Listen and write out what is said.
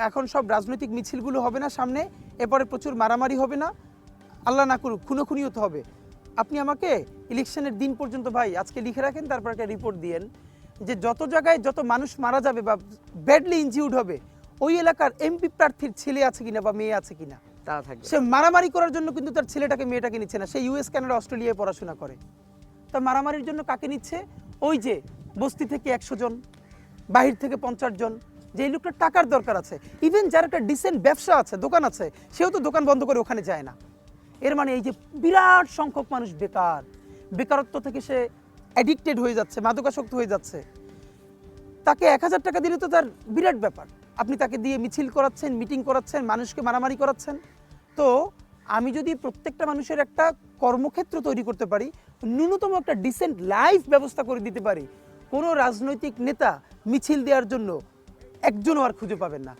এখন সব রাজনৈতিক মিছিলগুলো হবে না সামনে, এরপরে প্রচুর মারামারি হবে না, আল্লাহ না করুক খুনোখুনিও তো হবে। আপনি আমাকে ইলেকশনের দিন পর্যন্ত ভাই আজকে লিখে রাখেন, তারপর একটা রিপোর্ট দিয়েন যে যত জায়গায় যত মানুষ মারা যাবে বা ব্যাডলি ইনজিউর্ড হবে, ওই এলাকার এমপি প্রার্থীর ছেলে আছে কিনা বা মেয়ে আছে কিনা। তারা থাকবে। সে মারামারি করার জন্য কিন্তু তার ছেলেটাকে মেয়েটাকে নিচ্ছে না, সে ইউএস কানাডা অস্ট্রেলিয়ায় পড়াশোনা করে। তা মারামারির জন্য কাকে নিচ্ছে? ওই যে বস্তি থেকে 100 জন, বাহির থেকে 50 জন, যে এই লোকটার টাকার দরকার আছে। ইভেন যার একটা ডিসেন্ট ব্যবসা আছে, দোকান আছে, সেও তো দোকান বন্ধ করে ওখানে যায় না। এর মানে এই যে বিরাট সংখ্যক মানুষ বেকার, বেকারত্ব থেকে সে অ্যাডিক্টেড হয়ে যাচ্ছে, মাদকাসক্ত হয়ে যাচ্ছে। তাকে 1000 টাকা দিলে তো তার বিরাট ব্যাপার, আপনি তাকে দিয়ে মিছিল করাচ্ছেন, মিটিং করাচ্ছেন, মানুষকে মারামারি করাচ্ছেন। তো আমি যদি প্রত্যেকটা মানুষের একটা কর্মক্ষেত্র তৈরি করতে পারি, ন্যূনতম একটা ডিসেন্ট লাইফ ব্যবস্থা করে দিতে পারি, কোনো রাজনৈতিক নেতা মিছিল দেওয়ার জন্য একজনও আর খুঁজে পাবেন না।